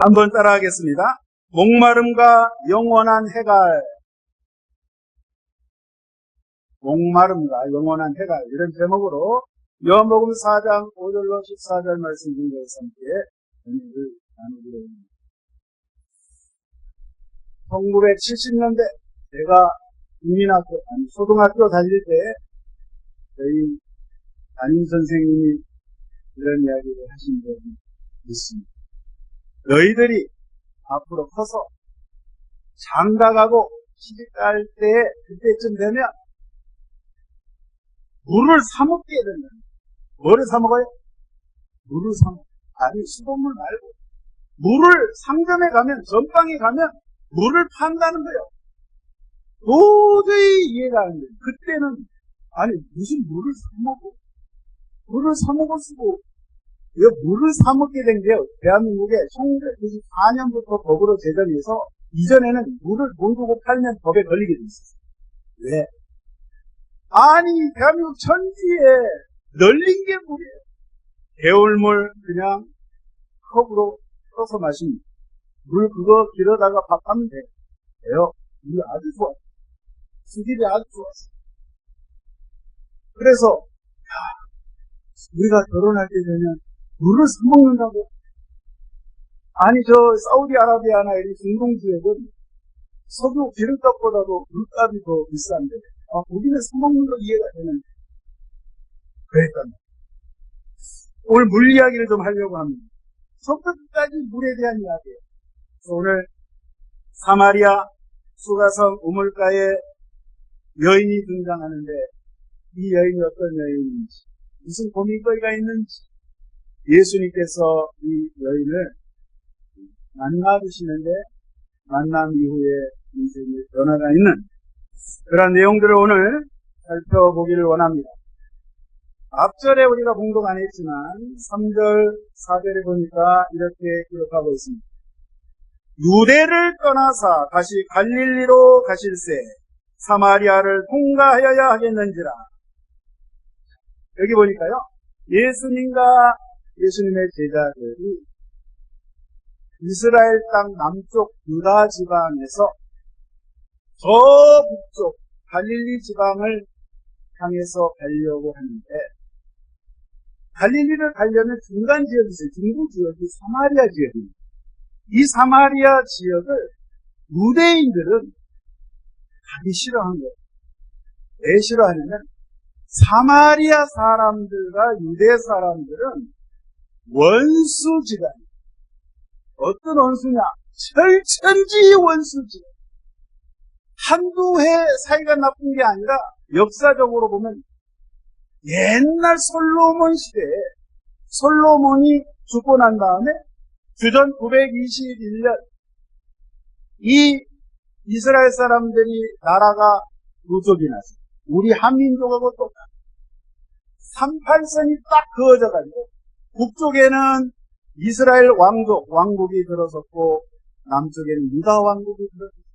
한번 따라하겠습니다. 목마름과 영원한 해갈. 목마름과 영원한 해갈. 이런 제목으로 요한복음 4장 5절로 14절 말씀 중에서 함께 은혜를 나누기로 합니다. 1970년대 제가 국민학교, 초등학교 다닐 때 저희 담임 선생님이 이런 이야기를 하신 적이 있습니다. 너희들이 앞으로 커서 장가가고 시집갈 때 그때쯤 되면 물을 사먹게 된다. 뭐를 사먹어요? 물을 사먹어요. 아니, 수돗물 말고 물을 상점에 가면, 전방에 가면 물을 판다는 거예요. 도저히 이해가 안 돼요. 그때는 아니 무슨 물을 사먹어? 물을 사먹었고 왜 물을 사먹게 된 게 대한민국에 1994년부터 법으로 제정해서 이전에는 물을 돈 주고 팔면 법에 걸리게 돼 있었어요. 왜? 아니 대한민국 천지에 널린 게 물이에요. 개울물 그냥 컵으로 떠서 마십니다. 물 그거 길어다가 밥하면 돼요. 물 아주 좋아요. 수질이 아주 좋았어요. 그래서 우리가 결혼할 때 되면 물을 사먹는다고? 아니 저 사우디아라비아나 이런 중동 지역은 석유 기름값보다도 물값이 더 비싼데 거기는 사먹는 거 이해가 되는데 그랬단 말이에요. 오늘 물 이야기를 좀 하려고 합니다. 처음부터 끝까지 물에 대한 이야기예요. 오늘 사마리아 수가성 우물가에 여인이 등장하는데 이 여인이 어떤 여인인지 무슨 고민거리가 있는지 예수님께서 이 여인을 만나주시는데 만남 이후에 인생의 변화가 있는 그런 내용들을 오늘 살펴보기를 원합니다. 앞절에 우리가 공독 안 했지만 3절, 4절에 보니까 이렇게 기록하고 있습니다. 유대를 떠나사 다시 갈릴리로 가실새 사마리아를 통과하여야 하겠는지라. 여기 보니까요. 예수님과 예수님의 제자들이 이스라엘 땅 남쪽 유다 지방에서 저 북쪽 갈릴리 지방을 향해서 가려고 하는데 갈릴리를 가려면 중간 지역이 있어요. 중부 지역이 사마리아 지역입니다. 이 사마리아 지역을 유대인들은 가기 싫어한 거예요. 왜 싫어하냐면 사마리아 사람들과 유대 사람들은 원수지간. 어떤 원수냐? 철천지 원수지간. 한두 해 사이가 나쁜 게 아니라 역사적으로 보면 옛날 솔로몬 시대에 솔로몬이 죽고 난 다음에 주전 921년 이 이스라엘 사람들이 나라가 누적이 났어요. 우리 한민족하고 똑같아요. 38선이 딱 그어져가지고 북쪽에는 이스라엘 왕국이 들어섰고 남쪽에는 유다 왕국이 들어섰어요.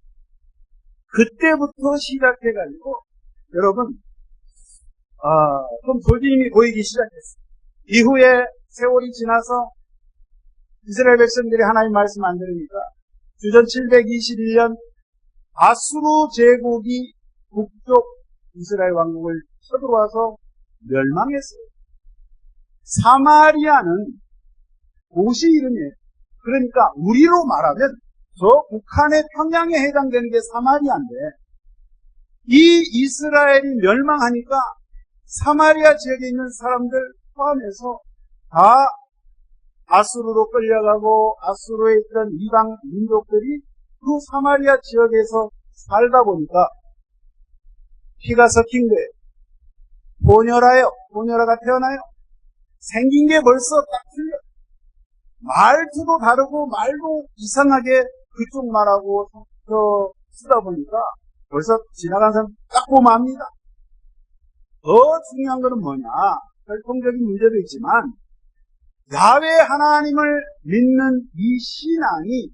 그때부터 시작해가지고 여러분 좀 조짐이 보이기 시작했어요. 이후에 세월이 지나서 이스라엘 백성들이 하나님 말씀 안 들으니까 주전 721년 아수르 제국이 북쪽 이스라엘 왕국을 쳐들어와서 멸망했어요. 사마리아는 도시 이름이에요. 그러니까 우리로 말하면 저 북한의 평양에 해당되는 게 사마리아인데 이 이스라엘이 멸망하니까 사마리아 지역에 있는 사람들 포함해서 다 아수르로 끌려가고 아수르에 있던 이방 민족들이 그 사마리아 지역에서 살다 보니까 피가 섞인 거예요. 보녀라가 태어나요. 생긴 게 벌써 딱 틀려. 말투도 다르고 말도 이상하게 그쪽 말하고 쓰다 보니까 벌써 지나간 사람 딱 보면 압니다. 더 중요한 거는 뭐냐? 결통적인 문제도 있지만 야훼 하나님을 믿는 이 신앙이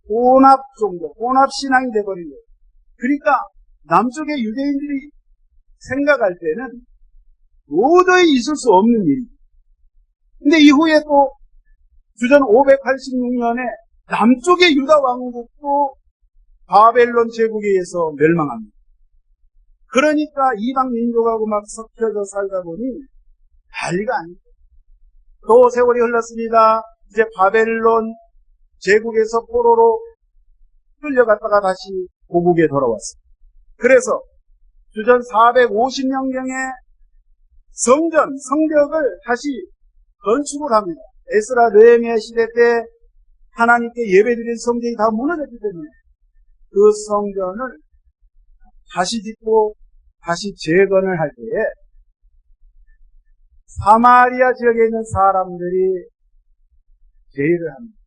혼합신앙이 돼버린 거예요. 그러니까 남쪽의 유대인들이 생각할 때는 도저히 있을 수 없는 일이에요. 근데 이후에 또 주전 586년에 남쪽의 유다 왕국도 바벨론 제국에 의해서 멸망합니다. 그러니까 이방 민족하고 막 섞여져 살다 보니 난리가 아니죠. 또 세월이 흘렀습니다. 이제 바벨론 제국에서 포로로 끌려갔다가 다시 고국에 돌아왔습니다. 그래서 주전 450년경에 성벽을 다시 건축을 합니다. 에스라 느헤미야 시대 때 하나님께 예배드린 성전이 다 무너졌기 때문에 그 성전을 다시 짓고 다시 재건을 할 때에 사마리아 지역에 있는 사람들이 제의를 합니다.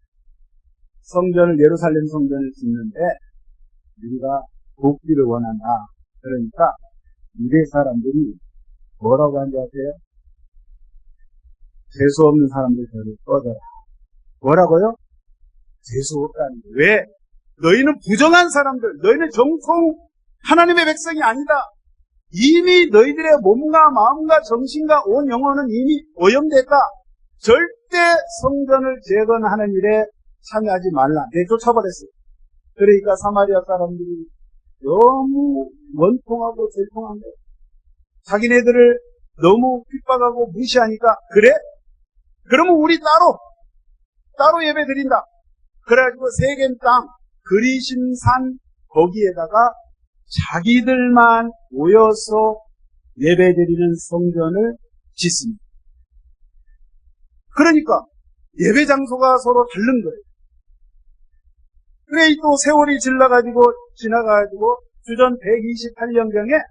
성전을, 예루살렘 성전을 짓는데 우리가 돕기를 원한다. 그러니까 유대 사람들이 뭐라고 한지 아세요? 재수 없는 사람들 저를 꺼져라. 뭐라고요? 재수 없다는 거예요. 왜? 너희는 부정한 사람들, 너희는 정통 하나님의 백성이 아니다. 이미 너희들의 몸과 마음과 정신과 온 영혼은 이미 오염됐다. 절대 성전을 재건하는 일에 참여하지 말라. 내쫓아버렸어요. 그러니까 사마리아 사람들이 너무 원통하고 절통한 거예요. 자기네들을 너무 핍박하고 무시하니까 그래? 그러면 우리 따로 예배 드린다. 그래가지고 세겜 땅 그리심산 거기에다가 자기들만 모여서 예배드리는 성전을 짓습니다. 그러니까 예배 장소가 서로 다른 거예요. 그래 또 세월이 지나가지고 주전 128년경에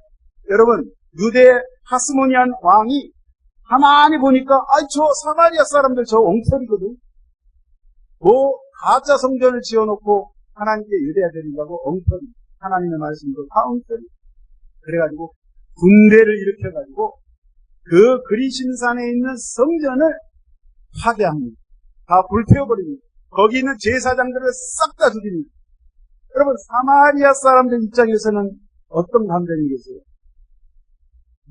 여러분 유대 하스모니안 왕이 가만히 보니까 저 사마리아 사람들 저 엉터리거든. 뭐 가짜 성전을 지어놓고 하나님께 예배드린다고 엉터리. 하나님의 말씀도 다 엉터리. 그래가지고 군대를 일으켜가지고 그 그리심산에 있는 성전을 파괴합니다. 다 불태워버립니다. 거기 있는 제사장들을 싹 다 죽입니다. 여러분 사마리아 사람들 입장에서는 어떤 감정이겠어요?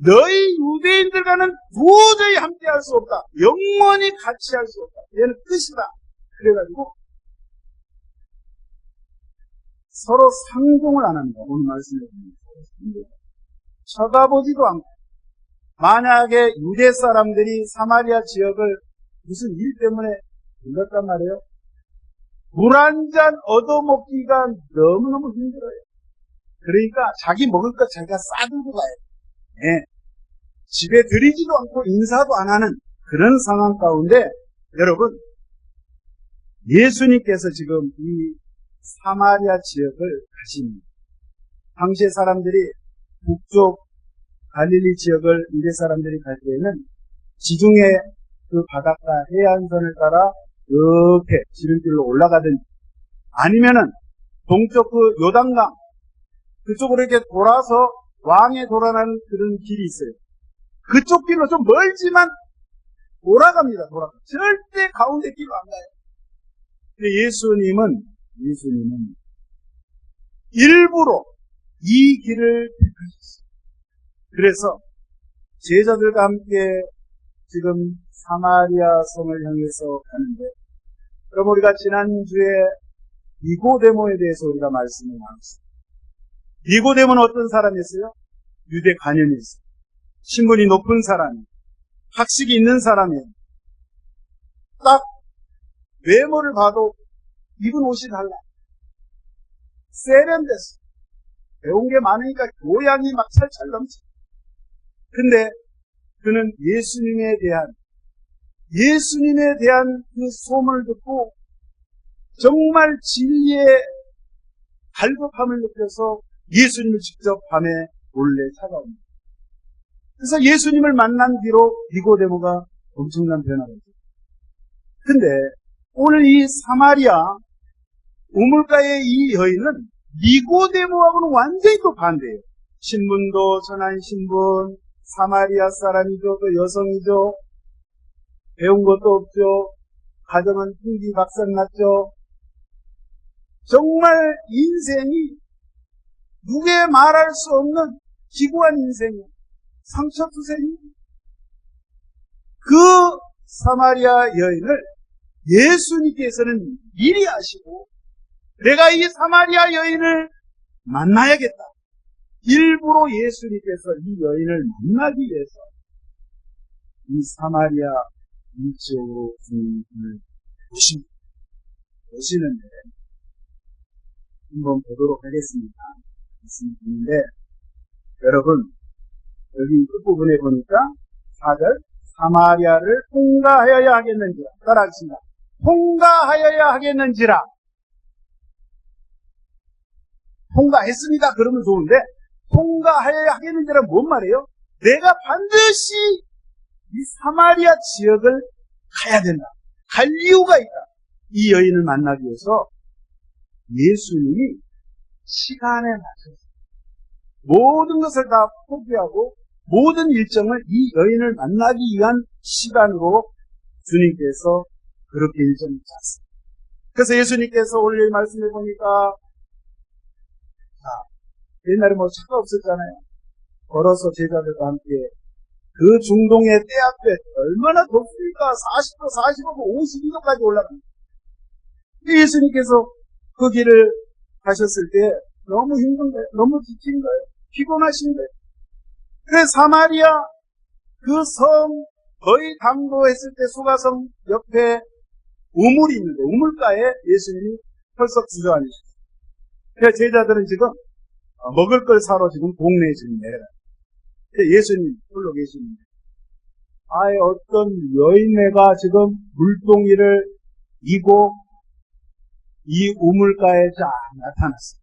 너희 유대인들과는 도저히 함께할 수 없다. 영원히 같이 할 수 없다. 얘는 끝이다. 그래가지고 서로 상종을 안 합니다. 오늘 말씀해 보면 쳐다보지도 않고 만약에 유대 사람들이 사마리아 지역을 무슨 일 때문에 불렀단 말이에요. 물 한 잔 얻어먹기가 너무너무 힘들어요. 그러니까 자기 먹을 것 자기가 싸들고 가요. 네. 집에 들이지도 않고 인사도 안 하는 그런 상황 가운데 여러분 예수님께서 지금 이 사마리아 지역을 가십니다. 당시의 사람들이 북쪽 갈릴리 지역을 유대 사람들이 갈 때에는 지중해 그 바닷가 해안선을 따라 이렇게 지름길로 올라가든지 아니면은 동쪽 그 요단강 그쪽으로 이렇게 돌아서 왕에 돌아가는 그런 길이 있어요. 그쪽 길로 좀 멀지만 돌아갑니다. 절대 가운데 길로 안 가요. 근데 예수님은 일부러 이 길을 택하셨어요. 그래서 제자들과 함께 지금 사마리아 성을 향해서 가는데, 그럼 우리가 지난주에 니고데모에 대해서 우리가 말씀을 나눴어요. 니고데모는 어떤 사람이었어요? 유대 관연이었어요. 신분이 높은 사람이에요. 학식이 있는 사람이에요. 딱 외모를 봐도 입은 옷이 달라. 세련됐어. 배운 게 많으니까 교양이 막 찰찰 넘쳐. 근데 그는 예수님에 대한 그 소문을 듣고 정말 진리의 갈급함을 느껴서 예수님을 직접 밤에 몰래 찾아옵니다. 그래서 예수님을 만난 뒤로 니고데모가 엄청난 변화가 있어요. 근데 오늘 이 사마리아 우물가의 이 여인은 니고데모하고는 완전히 또 반대예요. 신분도 천한 신분, 사마리아 사람이죠, 또 여성이죠, 배운 것도 없죠, 가정은 풍기 박산났죠. 정말 인생이 누구에 말할 수 없는 기구한 인생이에요. 상처투생이에요. 그 사마리아 여인을 예수님께서는 미리 아시고 내가 이 사마리아 여인을 만나야겠다. 일부러 예수님께서 이 여인을 만나기 위해서 이 사마리아 이쪽으로 주님을 보시는데 한번 보도록 하겠습니다. 말씀드리는데 여러분 여기 끝부분에 보니까 4절 사마리아를 통과하여야 하겠는지라 따라하겠습니다. 통과하여야 하겠는지라 통과했습니다. 그러면 좋은데 통과하여야 하겠는지라 뭔 말이에요? 내가 반드시 이 사마리아 지역을 가야 된다. 갈 이유가 있다. 이 여인을 만나기 위해서 예수님이 시간에 맞춰서 모든 것을 다 포기하고 모든 일정을 이 여인을 만나기 위한 시간으로 주님께서 그렇게 일정을 짰습니다. 그래서 예수님께서 오늘 말씀해 보니까 옛날에 뭐 차가 없었잖아요. 걸어서 제자들과 함께 그 중동의 때 앞에 얼마나 덥습니까? 40도, 45도, 52도까지 올라갑니다. 예수님께서 그 길을 가셨을 때 너무 힘든 거예요. 너무 지친 거예요. 피곤하신 거예요. 그래서 사마리아 그 성 거의 당도했을 때 수가성 옆에 우물이 있는데 우물가에 예수님이 펄썩 주저앉으셨어요. 그래서 제자들은 지금 먹을 걸 사러 지금 동네에 지금 내려가요. 예수님 홀로 계시는데 어떤 여인네가 지금 물동이를 이고 이 우물가에 쫙 나타났어요.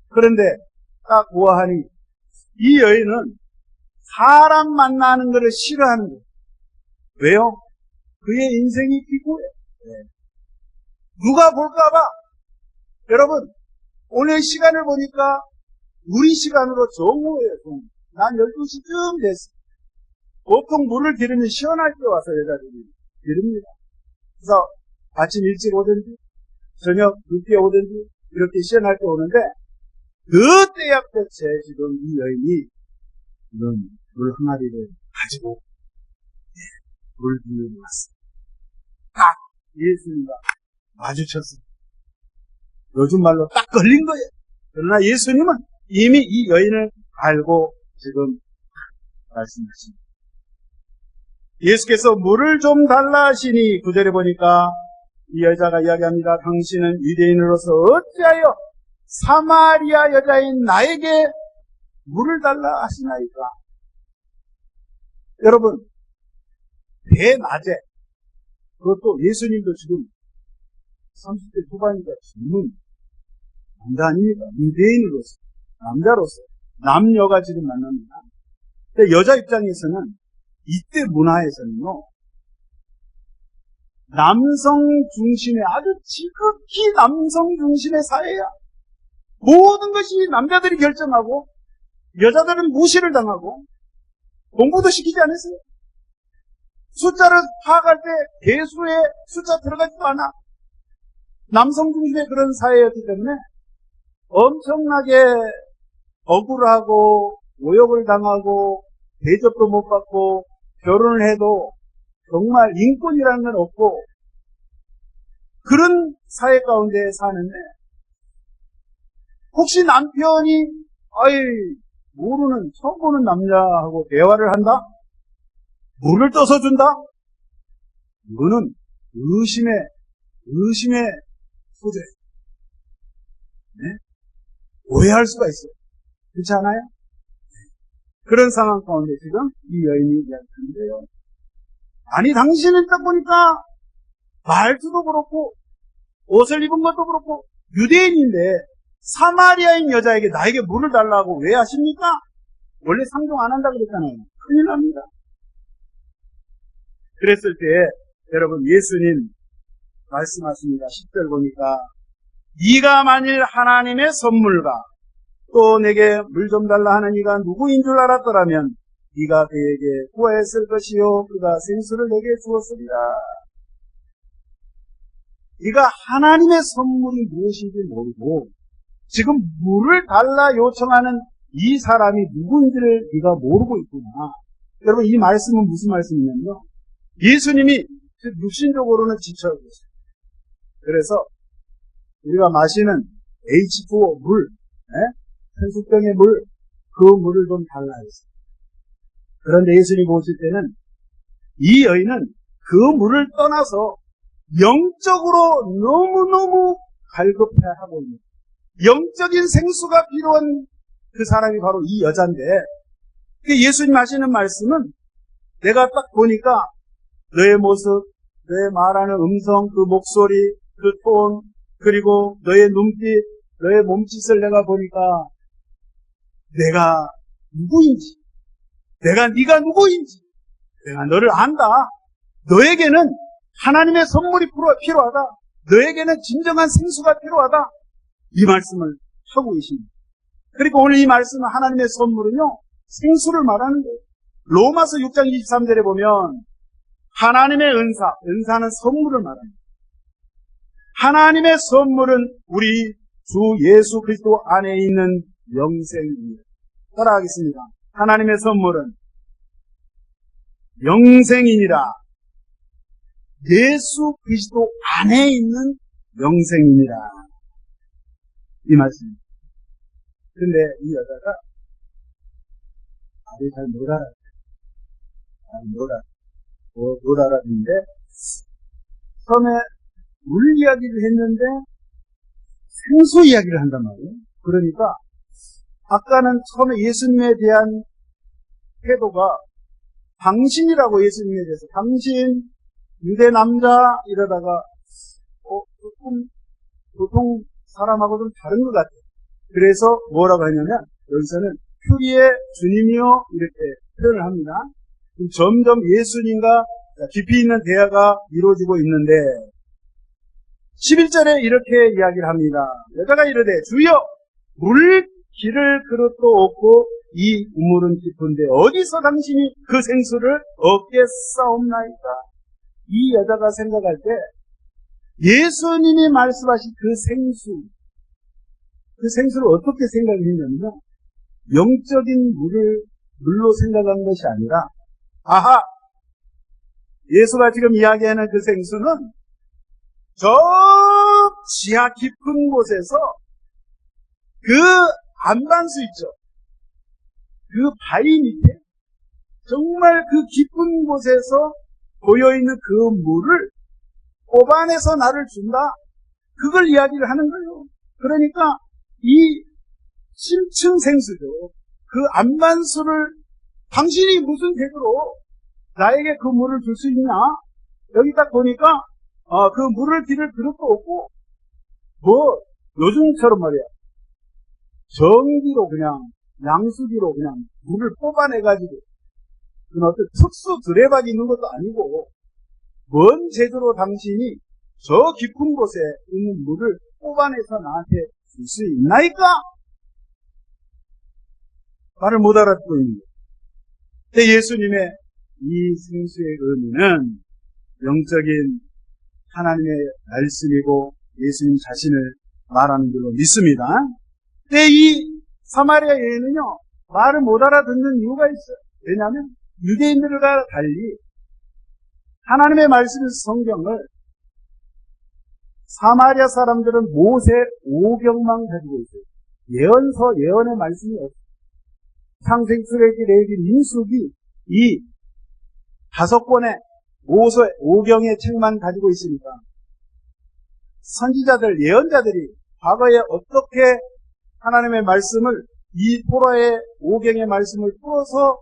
그런데 딱 보아하니 이 여인은 사람 만나는 것을 싫어하는 거예요. 왜요? 그의 인생이 피고해요. 누가 볼까봐. 여러분 오늘 시간을 보니까 우리 시간으로 정오예요. 정오. 난 12시쯤 됐어. 보통 물을 기르면 시원할 때 와서 여자들이 기릅니다. 그래서 아침 일찍 오든지 저녁 늦게 오든지 이렇게 시원할 때 오는데 그때 앞에서 지금 이 여인이 이런 물 항아리를 가지고 물 들고 왔어요. 딱 예수님과 마주쳤어요. 요즘 말로 딱 걸린 거예요. 그러나 예수님은 이미 이 여인을 알고 지금 말씀하십니다. 예수께서 물을 좀 달라 하시니 9절에 보니까 이 여자가 이야기합니다. 당신은 유대인으로서 어찌하여 사마리아 여자인 나에게 물을 달라 하시나이까. 여러분 대낮에 그것도 예수님도 지금 30대 후반이니까 젊은 남자 아닙니까? 유대인으로서 남자로서 남녀가 지금 만납니다. 근데 여자 입장에서는 이때 문화에서는요 남성 중심의 아주 지극히 남성 중심의 사회야. 모든 것이 남자들이 결정하고 여자들은 무시를 당하고 공부도 시키지 않았어요. 숫자를 파악할 때 개수에 숫자 들어가지도 않아. 남성 중심의 그런 사회였기 때문에 엄청나게 억울하고 모욕을 당하고 대접도 못 받고 결혼을 해도 정말 인권이라는 건 없고 그런 사회 가운데 사는데 혹시 남편이 모르는 처음 보는 남자하고 대화를 한다? 물을 떠서 준다? 이거는 의심의 소재. 네? 오해할 수가 있어요. 그렇지 않아요? 그런 상황 가운데 지금 이 여인이 이야기하는데요. 아니 당신은 딱 보니까 말투도 그렇고 옷을 입은 것도 그렇고 유대인인데 사마리아인 여자에게 나에게 물을 달라고 왜 하십니까? 원래 상종 안 한다 그랬잖아요. 큰일 납니다. 그랬을 때 여러분 예수님 말씀하십니다. 10절 보니까 네가 만일 하나님의 선물과 또 내게 물 좀 달라 하는 이가 누구인 줄 알았더라면 네가 그에게 구하였을 것이요 그가 생수를 내게 주었으리라. 네가 하나님의 선물이 무엇인지 모르고 지금 물을 달라 요청하는 이 사람이 누구인지를 네가 모르고 있구나. 여러분 이 말씀은 무슨 말씀이냐면요. 예수님이 즉 육신적으로는 지쳐하고 있어요. 그래서 우리가 마시는 H2O 물, 생수병의 물, 그 물을 좀 달라 했어요. 그런데 예수님 보실 때는 이 여인은 그 물을 떠나서 영적으로 너무너무 갈급해하고 있는 영적인 생수가 필요한 그 사람이 바로 이 여자인데, 예수님 하시는 말씀은 내가 딱 보니까 너의 모습, 너의 말하는 음성, 그 목소리, 그 톤, 그리고 너의 눈빛, 너의 몸짓을 내가 보니까 내가 누구인지, 네가 누구인지 내가 너를 안다. 너에게는 하나님의 선물이 필요하다. 너에게는 진정한 생수가 필요하다. 이 말씀을 하고 계십니다. 그리고 오늘 이 말씀은 하나님의 선물은요, 생수를 말하는 거예요. 로마서 6장 23절에 보면 하나님의 은사는 선물을 말합니다. 하나님의 선물은 우리 주 예수 그리스도 안에 있는 영생입니다. 따라하겠습니다. 하나님의 선물은 영생이니라. 예수 그리스도 안에 있는 영생이니라. 이 말씀입니다. 근데 이 여자가 말을 잘 못 알아듣는데, 처음에 물 이야기를 했는데 생수 이야기를 한단 말이에요. 그러니까 아까는 처음에 예수님에 대한 태도가 당신이라고 예수님에 대해서 당신 유대 남자 이러다가 조금 보통 사람하고 좀 다른 것 같아요. 그래서 뭐라고 하냐면 여기서는 큐리의 주님이요 이렇게 표현을 합니다. 점점 예수님과 깊이 있는 대화가 이루어지고 있는데 11절에 이렇게 이야기를 합니다. 여자가 이르되 주여 물 기를 그릇도 없고 이 우물은 깊은데 어디서 당신이 그 생수를 얻겠사옵나이까. 이 여자가 생각할 때 예수님이 말씀하신 그 생수를 어떻게 생각했냐면요, 영적인 물로 생각한 것이 아니라, 아하! 예수가 지금 이야기하는 그 생수는 저 지하 깊은 곳에서 그 안반수 있죠. 그 바위 밑에 정말 그 깊은 곳에서 보여있는 그 물을 뽑아내서 나를 준다. 그걸 이야기를 하는 거예요. 그러니까 이 심층 생수죠. 그 안반수를 당신이 무슨 대으로 나에게 그 물을 줄 수 있냐? 여기 딱 보니까 그 물을 기를 그릇도 없고 요즘처럼 말이야 전기로 그냥 양수기로 그냥 물을 뽑아내가지고 어떤 특수 드레박이 있는 것도 아니고 뭔 제대로 당신이 저 깊은 곳에 있는 물을 뽑아내서 나한테 줄 수 있나이까? 말을 못 알아듣고 있는 거예요. 근데 예수님의 이 생수의 의미는 영적인 하나님의 말씀이고 예수님 자신을 말하는 줄로 믿습니다. 근데 이 사마리아 여인은요, 말을 못 알아듣는 이유가 있어요. 왜냐하면 유대인들과 달리 하나님의 말씀 성경을 사마리아 사람들은 모세 오경만 가지고 있어요. 예언의 말씀이 없어요. 창세기, 출애굽기, 레위기, 민수기 이 5권의 모세 오경의 책만 가지고 있으니까 선지자들, 예언자들이 과거에 어떻게 하나님의 말씀을 이 토라의 오경의 말씀을 풀어서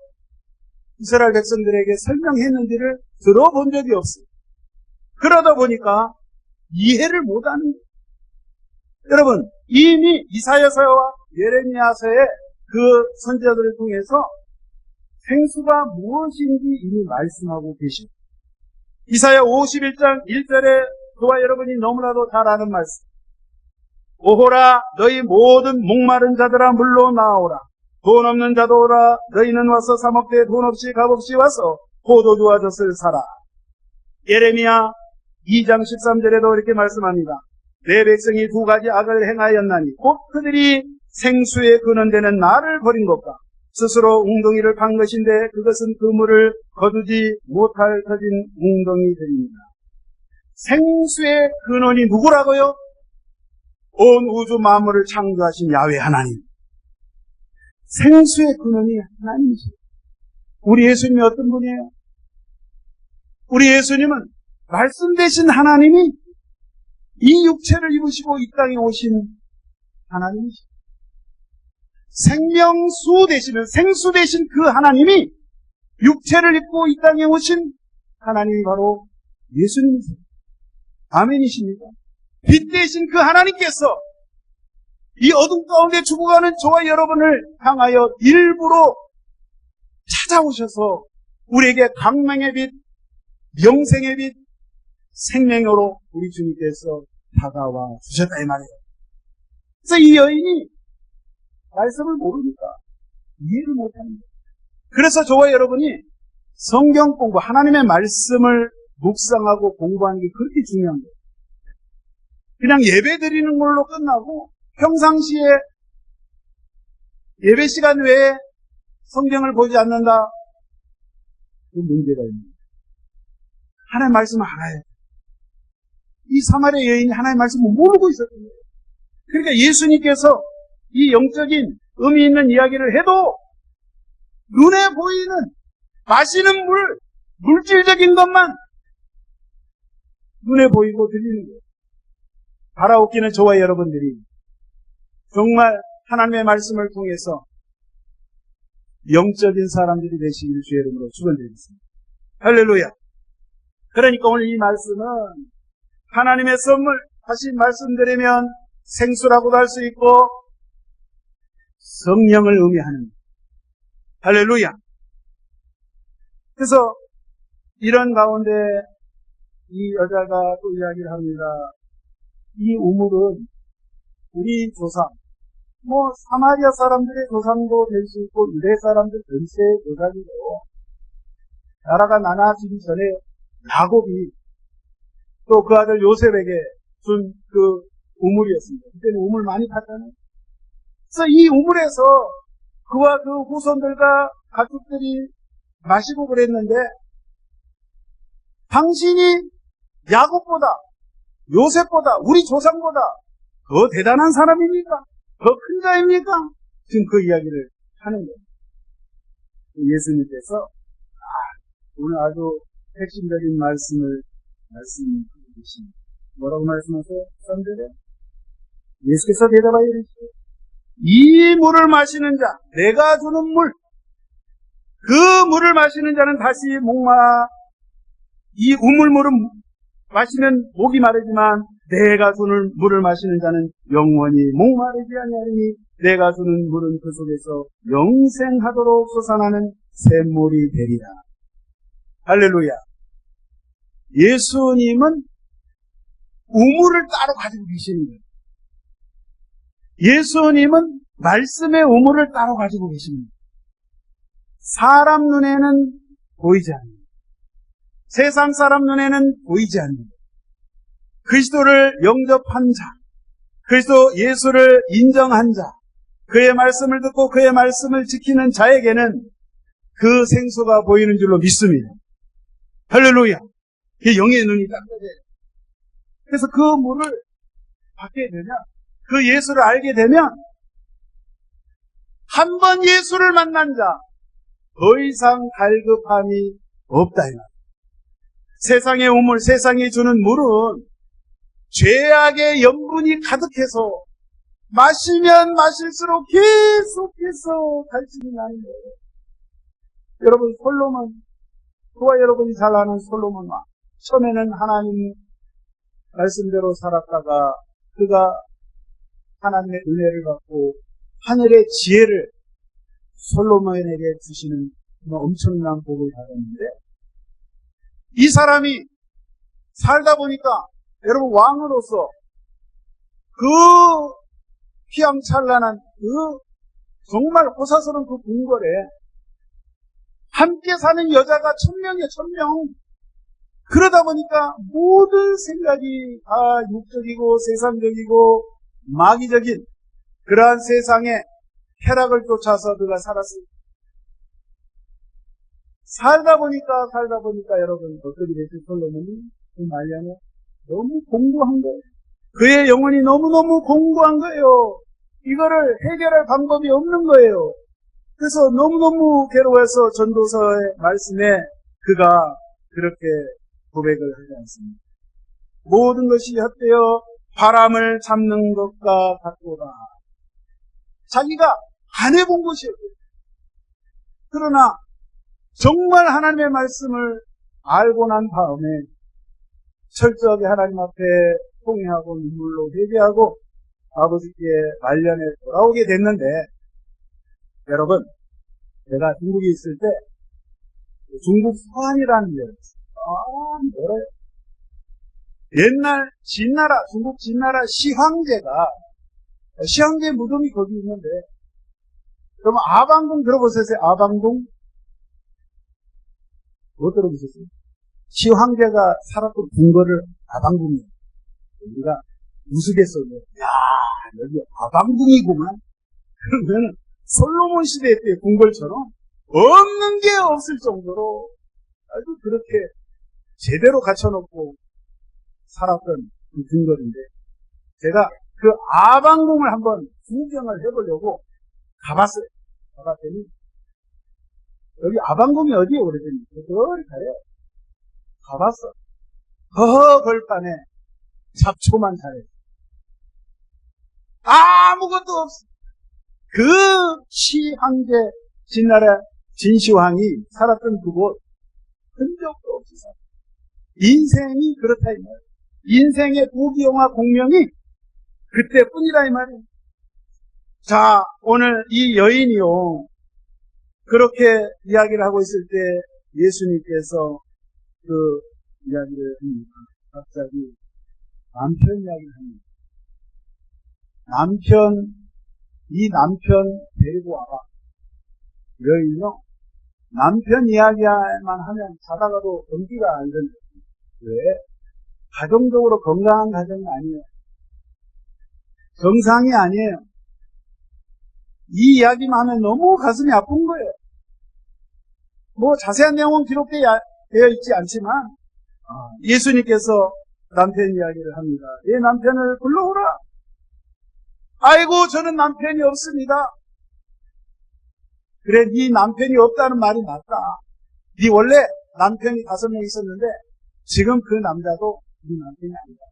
이스라엘 백성들에게 설명했는지를 들어본 적이 없어요. 그러다 보니까 이해를 못하는 거예요. 여러분, 이미 이사야서와 예레미야서의 그 선지자들을 통해서 생수가 무엇인지 이미 말씀하고 계십니다. 이사야 51장 1절에 저와 여러분이 너무나도 잘 아는 말씀. 오호라 너희 모든 목마른 자들아 물로 나오라. 돈 없는 자도 오라. 너희는 와서 사 먹되 돈 없이 값없이 와서 포도주와 젖을 사라. 예레미야 2장 13절에도 이렇게 말씀합니다. 내 백성이 2가지 악을 행하였나니 곧 그들이 생수에 그는 데는 나를 버린 것과 스스로 웅덩이를 판 것인데 그것은 그 물을 거두지 못할 터진 웅덩이들입니다. 생수의 근원이 누구라고요? 온 우주 만물을 창조하신 야훼 하나님. 생수의 근원이 하나님이시죠. 우리 예수님이 어떤 분이에요? 우리 예수님은 말씀 되신 하나님이 이 육체를 입으시고 이 땅에 오신 하나님이시죠. 생명수 되시는, 생수 되신 그 하나님이 육체를 입고 이 땅에 오신 하나님이 바로 예수님이세요. 아멘이십니까? 빛 되신 그 하나님께서 이 어둠 가운데 죽어가는 저와 여러분을 향하여 일부러 찾아오셔서 우리에게 강명의 빛, 영생의 빛, 생명으로 우리 주님께서 다가와 주셨다 이 말이에요. 그래서 이 여인이 말씀을 모르니까 이해를 못하는 거예요. 그래서 저와 여러분이 성경 공부, 하나님의 말씀을 묵상하고 공부하는 게 그렇게 중요한 거예요. 그냥 예배 드리는 걸로 끝나고 평상시에 예배 시간 외에 성경을 보지 않는다? 그 문제가 있는 거예요. 하나님의 말씀을 알아야 돼요. 이 사마리아 여인이 하나님의 말씀을 모르고 있었던 거예요. 그러니까 예수님께서 이 영적인 의미 있는 이야기를 해도 눈에 보이는 마시는 물, 물질적인 것만 눈에 보이고 들리는 거예요. 바라옵기는 저와 여러분들이 정말 하나님의 말씀을 통해서 영적인 사람들이 되시기를 주의 이름으로 축원드리겠습니다. 할렐루야. 그러니까 오늘 이 말씀은 하나님의 선물, 다시 말씀드리면 생수라고도 할 수 있고 성령을 의미하는, 할렐루야. 그래서 이런 가운데 이 여자가 또 이야기를 합니다. 이 우물은 우리 조상, 사마리아 사람들의 조상도 될 수 있고 유대 사람들 전체의 조상이고, 나라가 나눠지기 전에 야곱이 또 그 아들 요셉에게 준 그 우물이었습니다. 그때는 우물 많이 팠잖아요. 그래서 이 우물에서 그와 그 후손들과 가족들이 마시고 그랬는데, 당신이 야곱보다, 요셉보다, 우리 조상보다 더 대단한 사람입니까? 더 큰 자입니까? 지금 그 이야기를 하는 거예요. 예수님께서 오늘 아주 핵심적인 말씀을 말씀하고 계십니다. 뭐라고 말씀하세요? 3절에 예수께서 대답하여 이르시되 이 물을 마시는 자, 내가 주는 물, 그 물을 마시는 자는 다시 이 우물물은 마시면 목이 마르지만 내가 주는 물을 마시는 자는 영원히 목마르지 아니하리니 내가 주는 물은 그 속에서 영생하도록 솟아나는 샘물이 되리라. 할렐루야. 예수님은 우물을 따로 가지고 계시는 거예요. 예수님은 말씀의 우물을 따로 가지고 계십니다. 사람 눈에는 보이지 않는, 세상 사람 눈에는 보이지 않는 그리스도를 영접한 자, 그리스도 예수를 인정한 자, 그의 말씀을 듣고 그의 말씀을 지키는 자에게는 그 생수가 보이는 줄로 믿습니다. 할렐루야. 그 영의 눈이 깜짝해요. 그래서 그 물을 받게 되면, 그 예수를 알게 되면 한 번 예수를 만난 자 더 이상 갈급함이 없다. 세상의 우물, 세상이 주는 물은 죄악의 염분이 가득해서 마시면 마실수록 계속해서 갈증이 나는 거예요. 여러분, 솔로몬, 그와 여러분이 잘 아는 솔로몬 왕, 처음에는 하나님 말씀대로 살았다가 그가 하나님의 은혜를 받고 하늘의 지혜를 솔로몬에게 주시는 엄청난 복을 받았는데, 이 사람이 살다 보니까 여러분 왕으로서 그 휘황찬란한 그 정말 호사스러운 그 궁궐에 함께 사는 여자가 1000명이에요. 1000명. 그러다 보니까 모든 생각이 다 육적이고 세상적이고 마귀적인 그러한 세상의 쾌락을 쫓아서 그가 살았습니다. 살다 보니까 여러분 어떻게 되실 솔로몬이 그 말년에 너무 공고한 거예요. 그의 영혼이 너무너무 공고한 거예요. 이거를 해결할 방법이 없는 거예요. 그래서 너무너무 괴로워해서 전도서의 말씀에 그가 그렇게 고백을 하지 않습니다. 모든 것이 헛되어 바람을 잡는 것과 같도다. 자기가 안 해본 것이에요. 그러나 정말 하나님의 말씀을 알고 난 다음에 철저하게 하나님 앞에 통회하고 눈물로 회개하고 아버지께 말년에 돌아오게 됐는데, 여러분, 제가 중국에 있을 때 중국 서안이라는 데를 멀어요. 옛날 진나라, 중국 진나라 시황제 무덤이 거기 있는데, 그러면 아방궁 들어보셨어요? 아방궁? 뭐 들어보셨어요? 시황제가 살았던 궁궐을 아방궁이에요. 우리가 우스갯소리로, 야, 여기 아방궁이구만. 그러면 솔로몬 시대 때 궁궐처럼 없는 게 없을 정도로 아주 그렇게 제대로 갖춰놓고 살았던 그 궁궐인데, 제가 그 아방궁을 한번 구경을 해보려고 가봤어요. 가봤더니, 여기 아방궁이 어디에 오래됐는지, 그걸 가요. 가봤어. 허허 벌판에 잡초만 자래. 아무것도 없어. 그 시황제, 진나라 진시황이 살았던 그곳, 흔적도 없이 살았어. 인생이 그렇다 이 말이에요. 인생의 부귀영화 공명이 그때뿐이다 이 말이에요. 자, 오늘 이 여인이요, 그렇게 이야기를 하고 있을 때 예수님께서 그 이야기를 합니다. 갑자기 남편 이야기를 합니다. 이 남편 데리고 와봐. 여인요, 남편 이야기만 하면 자다가도 경기가 안 된다. 왜? 가정적으로 건강한 가정이 아니에요. 정상이 아니에요. 이 이야기만 하면 너무 가슴이 아픈 거예요. 뭐 자세한 내용은 기록되어 있지 않지만 예수님께서 남편 이야기를 합니다. 내 남편을 불러오라. 아이고, 저는 남편이 없습니다. 그래, 네 남편이 없다는 말이 맞다. 네 원래 남편이 5명 있었는데 지금 그 남자도 네 남편이 아니다.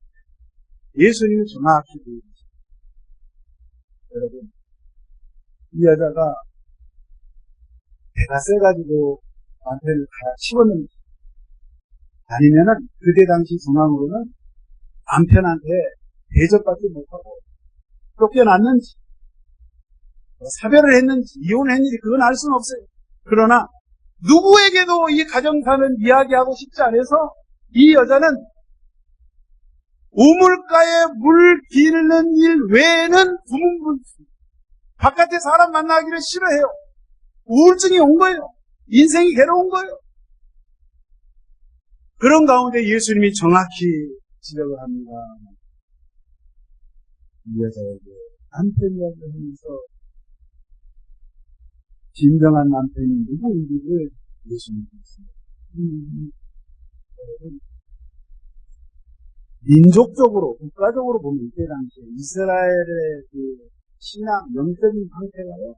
예수님이 정확히 보여주셨어요. 여러분, 이 여자가 배가 세가지고 남편을 다 치웠는지, 아니면은 그때 당시 상황으로는 남편한테 대접받지 못하고 쫓겨났는지, 사별을 했는지, 이혼했는지, 그건 알 수는 없어요. 그러나 누구에게도 이 가정사는 이야기하고 싶지 않아서 이 여자는 우물가에 물 기르는 일 외에는 두문불수, 바깥에 사람 만나기를 싫어해요. 우울증이 온 거예요. 인생이 괴로운 거예요. 그런 가운데 예수님이 정확히 지적을 합니다. 이 여자에게 남편 이야기를 하면서 진정한 남편이 누구인지를 예수님께서 민족적으로, 국가적으로 보면 이때 당시에 이스라엘의 그 신앙, 영적인 상태가요,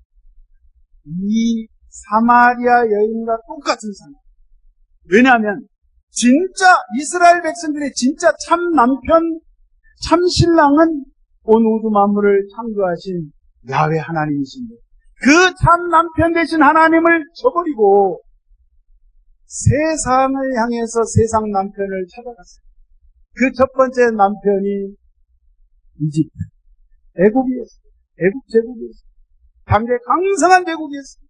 이 사마리아 여인과 똑같은 상태. 왜냐하면 진짜 이스라엘 백성들의 진짜 참 남편, 참 신랑은 온 우주 만물을 창조하신 야훼 하나님이신데, 그 참 남편 되신 하나님을 저버리고 세상을 향해서 세상 남편을 찾아갔어요. 그 첫 번째 남편이 이집트, 애굽이었어요. 애굽 제국이었어요. 당대 강성한 제국이었어요.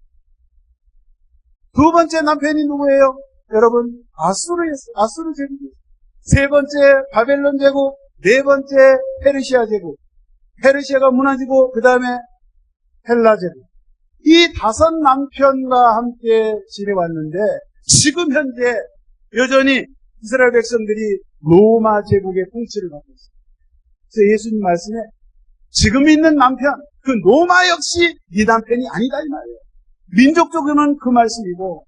두 번째 남편이 누구예요? 여러분, 아수르였어요. 아수르 제국이었어요. 세 번째 바벨론 제국, 네 번째 페르시아 제국. 페르시아가 무너지고 그 다음에 헬라 제국. 이 5 남편과 함께 지내왔는데 지금 현재 여전히 이스라엘 백성들이 로마 제국의 통치를 받고 있어요. 그래서 예수님 말씀에 지금 있는 남편, 그 로마 역시 네 남편이 아니다 이 말이에요. 민족적으로는 그 말씀이고,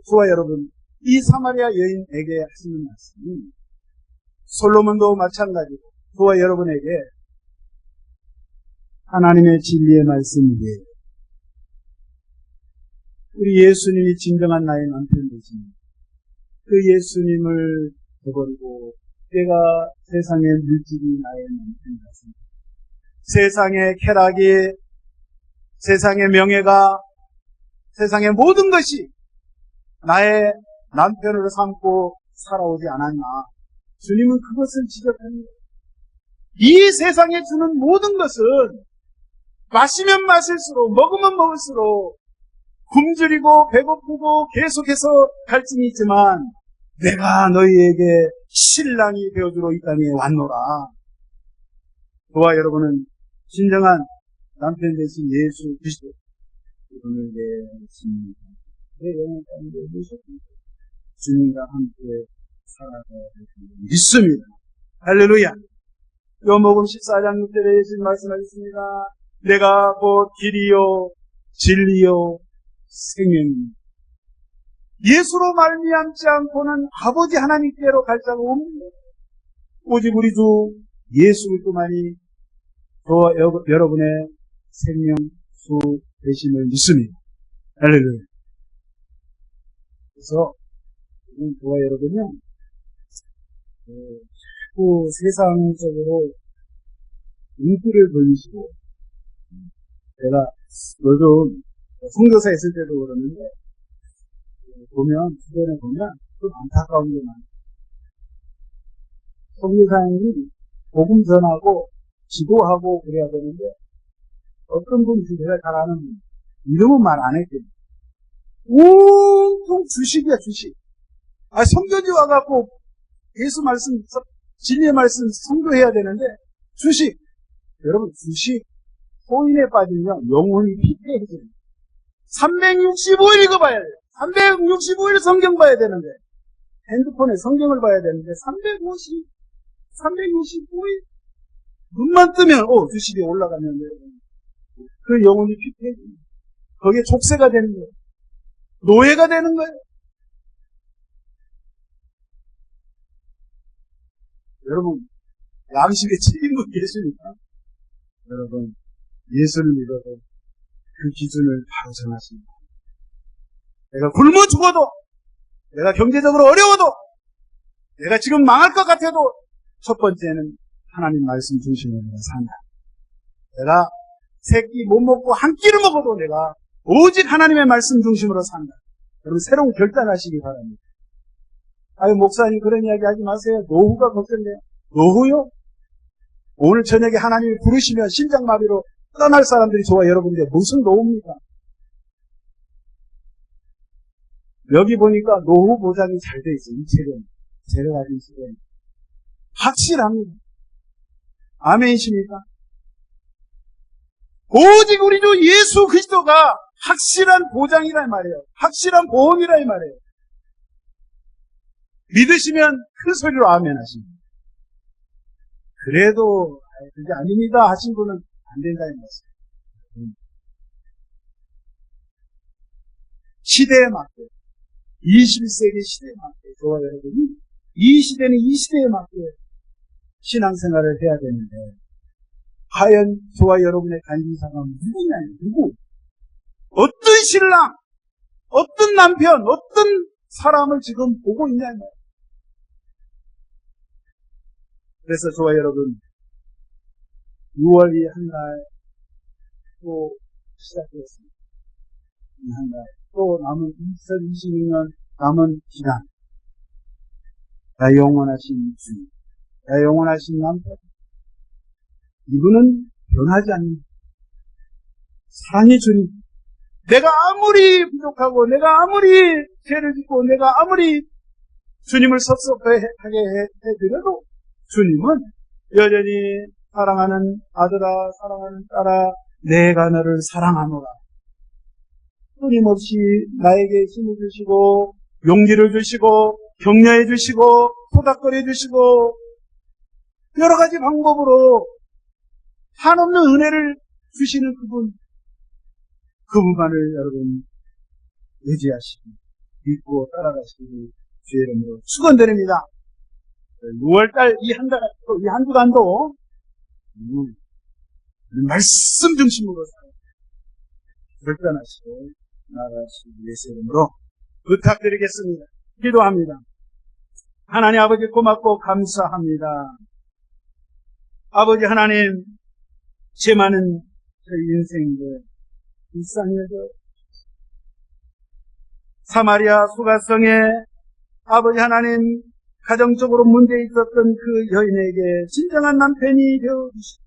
저와 여러분, 이 사마리아 여인에게 하시는 말씀이 솔로몬도 마찬가지고 저와 여러분에게 하나님의 진리의 말씀이기에 우리 예수님이 진정한 나의 남편 되십니다. 그 예수님을 저버리고 내가 세상의 물질이 나의 남편 같습니다. 세상의 쾌락이, 세상의 명예가, 세상의 모든 것이 나의 남편으로 삼고 살아오지 않았나. 주님은 그것을 지적합니다. 이 세상에 주는 모든 것은 마시면 마실수록, 먹으면 먹을수록 굶주리고 배고프고 계속해서 갈증이 있지만 내가 너희에게 신랑이 되어주러 이 땅에 왔노라. 저와 여러분은 진정한 남편 되신 예수 그리스도 오늘 내 주님과 내 영혼 가운데 모셨습니다. 주님과 함께 살아가야 될 줄 믿습니다. 할렐루야. 요한복음 14장 6절에 예수님 말씀하셨습니다. 내가 곧 길이요 진리요 생명입니다. 예수로 말미암지 않고는 아버지 하나님께로 갈 자가 없습니다. 오직 우리 주 예수 그리스도만이 저와 여러분의 생명수 되심을 믿습니다. 할렐루야. 그래서 저와 여러분은 자꾸 세상적으로 인기를 돌리시고, 제가 요즘 선교사 있을 때도 그러는데 보면 주변에 보면 좀 안타까운 게 많아요. 선교사님이 복음 전하고 지도하고 그래야 되는데 어떤 분이 제가 잘 아는 분, 이름은 말 안 했거든요. 온통 주식이야, 주식. 선교지 와갖고 예수 말씀, 진리의 말씀 선교해야 되는데 주식. 여러분, 주식 코인에 빠지면 영혼이 피폐해져요. 365일 읽어봐야 돼요. 365일 성경 봐야 되는데, 핸드폰에 성경을 봐야 되는데 365일 눈만 뜨면 주식이 올라가면 그 영혼이 피폐해져요. 거기에 족쇄가 되는 거예요. 노예가 되는 거예요. 여러분, 양심에 찔린 분 계십니까? 여러분, 예수를 믿어도 그 기준을 바로 정하십니다. 내가 굶어 죽어도, 내가 경제적으로 어려워도, 내가 지금 망할 것 같아도 첫 번째는 하나님 말씀 중심으로 산다. 내가 새끼 못 먹고 한 끼를 먹어도 내가 오직 하나님의 말씀 중심으로 산다. 여러분, 새로운 결단하시기 바랍니다. 목사님 그런 이야기 하지 마세요. 노후가 걱정돼요. 노후요? 오늘 저녁에 하나님이 부르시면 심장마비로 떠날 사람들이 저와 여러분인데 무슨 노후입니까? 여기 보니까 노후 보장이 잘 돼 있어요. 이 책은. 제가 가진 책은. 확실합니다. 아멘이십니까? 오직 우리 주 예수 그리스도가 확실한 보장이란 말이에요. 확실한 보험이란 말이에요. 믿으시면 큰 소리로 아멘 하십니다. 그래도 그게 아닙니다 하신 분은 안 된다는 말씀. 시대에 맞게, 21세기 시대에 맞게, 저와 여러분이 이 시대는 이 시대에 맞게 신앙생활을 해야 되는데, 과연 저와 여러분의 간증사가 누구냐, 누구? 어떤 신랑, 어떤 남편, 어떤 사람을 지금 보고 있냐는 거예요. 그래서 저와 여러분, 6월이 한 달 또 시작되었습니다. 한 달 또 남은 2026년 남은 기간, 나 영원하신 주님, 나 영원하신 남편, 이분은 변하지 않는 사랑의 주님. 내가 아무리 부족하고, 내가 아무리 죄를 짓고, 내가 아무리 주님을 섭섭하게 해드려도 주님은 여전히 사랑하는 아들아, 사랑하는 딸아, 내가 너를 사랑하노라. 끊임없이 나에게 힘을 주시고, 용기를 주시고, 격려해 주시고, 토닥거려 주시고, 여러 가지 방법으로 한없는 은혜를 주시는 그분만을 여러분 의지하시고 믿고 따라가시기 주의 이름으로 축원드립니다. 6월달 이 한 주간도 말씀 중심으로 결단하시고 나아가시기 위해서 이름으로 부탁드리겠습니다. 기도합니다. 하나님 아버지 고맙고 감사합니다. 아버지 하나님, 죄 많은 저희 인생들 불쌍해져 사마리아 수가성에 아버지 하나님 가정적으로 문제 있었던 그 여인에게 진정한 남편이 되어주시고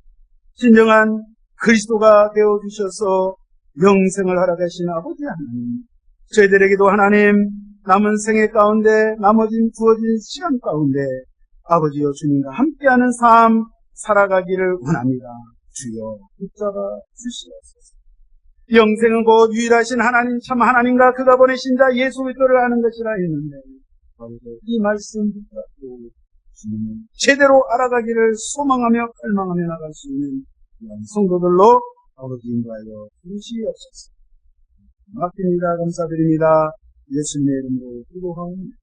진정한 그리스도가 되어주셔서 영생을 허락하신 아버지 하나님, 저희들에게도 하나님 남은 생애 가운데 나머진 주어진 시간 가운데 아버지여 주님과 함께하는 삶 살아가기를 원합니다. 주여 붙잡아 주시옵소서. 영생은 곧 유일하신 하나님 참 하나님과 그가 보내신 자 예수 그리스도를 아는 것이라 했는데 이 말씀 붙잡고 주님을 제대로 알아가기를 소망하며 갈망하며 나갈 수 있는 성도들로 아버지 인도하여 주시옵소서. 맡깁니다. 감사드립니다. 예수님의 이름으로 기도하옵니다.